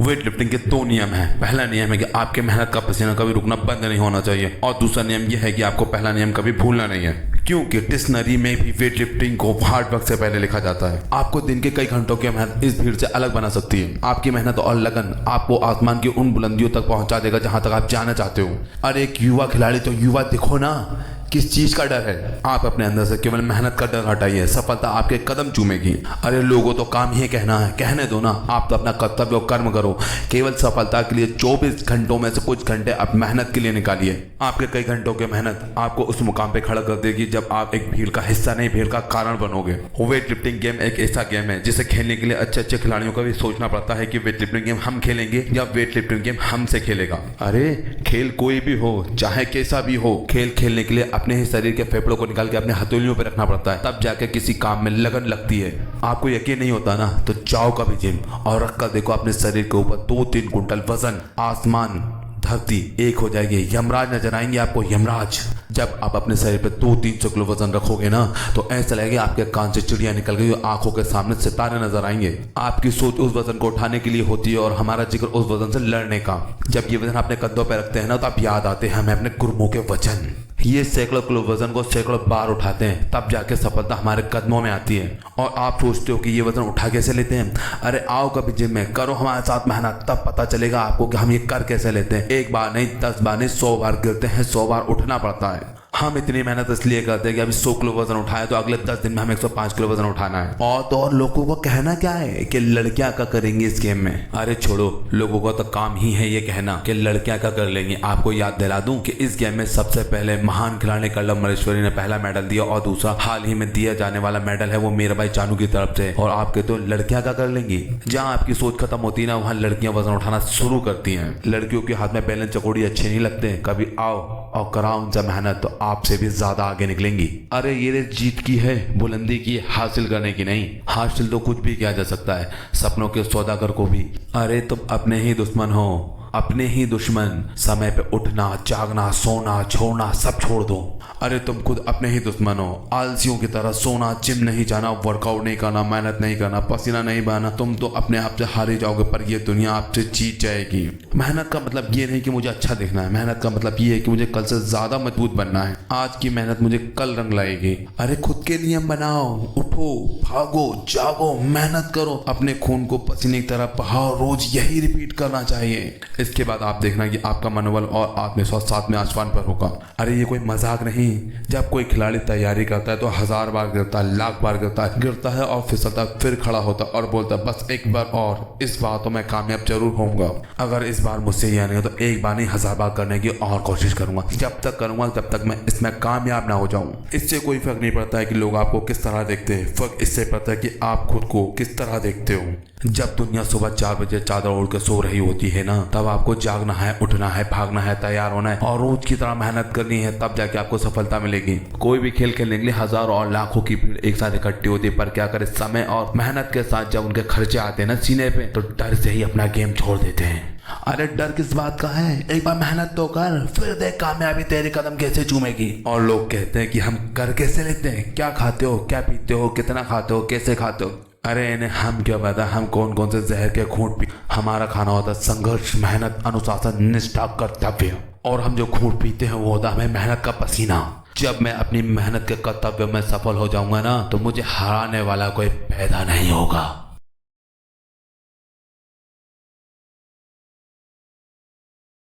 Weight lifting के दो नियम हैं। पहला नियम है कि आपके मेहनत का पसीना कभी रुकना बंद नहीं होना चाहिए, और दूसरा नियम यह है कि आपको पहला नियम कभी भूलना नहीं है, क्योंकि डिक्शनरी में भी वेट लिफ्टिंग को हार्ड वर्क से पहले लिखा जाता है। आपको दिन के कई घंटों की मेहनत इस भीड़ से अलग बना सकती है। आपकी मेहनत और लगन आपको आसमान की उन बुलंदियों तक पहुंचा देगा जहां तक आप जाना चाहते हो। अरे एक युवा खिलाड़ी तो युवा दिखो ना, किस चीज का डर है? आप अपने अंदर से केवल मेहनत का डर हटाइए, सफलता आपके कदम चूमेगी। अरे लोगों तो काम ही कहना है, कहने दो ना, आप तो अपना कर्तव्य और कर्म करो। केवल सफलता के लिए 24 घंटों में से कुछ घंटे आप मेहनत के लिए निकालिए। आपके कई घंटों की मेहनत आपको उस मुकाम पे खड़ा कर देगी जब आप एक भीड़ का हिस्सा नहीं, भीड़ का कारण बनोगे। वेट लिफ्टिंग गेम एक ऐसा गेम है जिसे खेलने के लिए अच्छे अच्छे खिलाड़ियों का भी सोचना पड़ता है कि वेट लिफ्टिंग गेम हम खेलेंगे या वेट लिफ्टिंग गेम हमसे खेलेगा। अरे खेल कोई भी हो, चाहे कैसा भी हो, खेल खेलने के लिए अपने ही शरीर के फेफड़ों को निकाल के अपने हथेलियों पर रखना पड़ता है, तब जाके किसी काम में लगन लगती है। आपको यकीन नहीं होता ना, तो जाओ कभी जिम और रख कर देखो अपने शरीर के ऊपर 2-3 कुंटल वजन। आसमान धरती एक हो जाएगी, यमराज नजर आएंगे आपको, यमराज। जब आप अपने शरीर पे 200-300 किलो वजन रखोगे ना, तो ऐसा लगेगा आपके कान से चिड़िया निकल गई और आंखों के सामने सितारे नजर आएंगे। आपकी सोच उस वजन को उठाने के लिए होती है और हमारा जिक्र उस वजन से लड़ने का। जब ये वजन अपने कंधों पे रखते हैं ना, तो आप याद आते हैं हमें अपने गुरुओं के वचन। ये सैकड़ों किलो वजन को सैकड़ों बार उठाते हैं, तब जाके सफलता हमारे कदमों में आती है। और आप सोचते हो कि ये वजन उठा कैसे लेते हैं? अरे आओ कभी जिम में, करो हमारे साथ मेहनत, तब पता चलेगा आपको कि हम ये कर कैसे लेते हैं। एक बार नहीं, 10 बार नहीं, 100 बार गिरते हैं, 100 बार उठना पड़ता है। हम इतनी मेहनत इसलिए करते हैं कि अभी 100 किलो वजन उठाए तो अगले 10 दिन में हमें 105 किलो वजन उठाना है। और तो और लोगों को कहना क्या है कि लड़कियां क्या करेंगी इस गेम में? अरे छोड़ो, लोगों का तो काम ही है ये कहना कि लड़कियां क्या कर लेंगी। आपको याद दिला दूं कि इस गेम में सबसे पहले महान खिलाड़ी कल्लव मलेश्वरी ने पहला मेडल दिया, और दूसरा हाल ही में दिया जाने वाला मेडल है वो मीराबाई चानू की तरफ से। और आपके तो लड़कियां क्या कर लेंगी? जहाँ आपकी सोच खत्म होती है ना, वहाँ लड़कियां वजन उठाना शुरू करती हैं। लड़कियों के हाथ में बैलेंस चकोड़ी अच्छे नहीं लगते, कभी आओ और कराओ उनसे मेहनत, तो आपसे भी ज्यादा आगे निकलेंगी। अरे ये रेस जीत की है, बुलंदी की, हासिल करने की नहीं। हासिल तो कुछ भी किया जा सकता है, सपनों के सौदागर को भी। अरे तुम अपने ही दुश्मन हो, अपने ही दुश्मन। समय पे उठना, जागना, सोना, छोड़ना सब छोड़ दो। अरे तुम खुद अपने ही दुश्मन हो, आलसियों की तरह सोना, जिम नहीं जाना, वर्कआउट नहीं करना, मेहनत नहीं करना, पसीना नहीं बहाना। तुम तो अपने आप से हार ही जाओगे, पर ये दुनिया आपसे जीत जाएगी। मेहनत का मतलब ये नहीं कि मुझे अच्छा दिखना है, मेहनत का मतलब ये है कि मुझे कल से ज्यादा मजबूत बनना है। आज की मेहनत मुझे कल रंग लाएगी। अरे खुद के नियम बनाओ, उठो, भागो, जागो, मेहनत करो, अपने खून को पसीने की तरह बहाओ। रोज यही रिपीट करना चाहिए। इसके बाद आप देखना कि आपका मनोबल और आत्मविश्वास साथ में आसमान पर होगा। अरे ये कोई मजाक नहीं। जब कोई खिलाड़ी तैयारी करता है तो 1000 बार गिरता है, लाख बार गिरता है और फिसलता, फिर खड़ा होता और बोलता है बस एक बार और, इस बार तो मैं कामयाब जरूर होऊंगा। अगर इस बार मुझसे यह नहीं हो तो एक बार नहीं 1000 बार करने की और कोशिश करूंगा। जब तक करूंगा तब तक मैं इसमें कामयाब ना हो जाऊं। इससे कोई फर्क नहीं पड़ता है कि लोग आपको किस तरह देखते हैं, फर्क इससे पड़ता है कि आप खुद को किस तरह देखते हो। जब दुनिया सुबह 4 बजे चादर ओढ़ के सो रही होती है ना, तब आपको जागना है, उठना है, भागना है, तैयार होना है और रोज की तरह मेहनत करनी है, तब जाके आपको सफलता मिलेगी। कोई भी खेल खेलने के लिए हजारों और लाखों की भीड़ एक साथ इकट्ठी होती है, पर क्या करे, समय और मेहनत के साथ जब उनके खर्चे आते हैं ना सीने पे, तो डर से ही अपना गेम छोड़ देते हैं। अरे डर किस बात का है? एक बार मेहनत तो कर, फिर देख कामयाबी तेरे कदम कैसे चूमेगी। और लोग कहते हैं कि हम कर कैसे लेते हैं, क्या खाते हो, क्या पीते हो, कितना खाते हो, कैसे खाते हो। अरे इन्हें हम क्या पता हम कौन कौन से जहर के घूंट पी। हमारा खाना होता है संघर्ष, मेहनत, अनुशासन, निष्ठा, कर्तव्य। और हम जो घूंट पीते हैं वो होता है हमें मेहनत का पसीना। जब मैं अपनी मेहनत के कर्तव्य में सफल हो जाऊंगा ना, तो मुझे हराने वाला कोई पैदा नहीं होगा।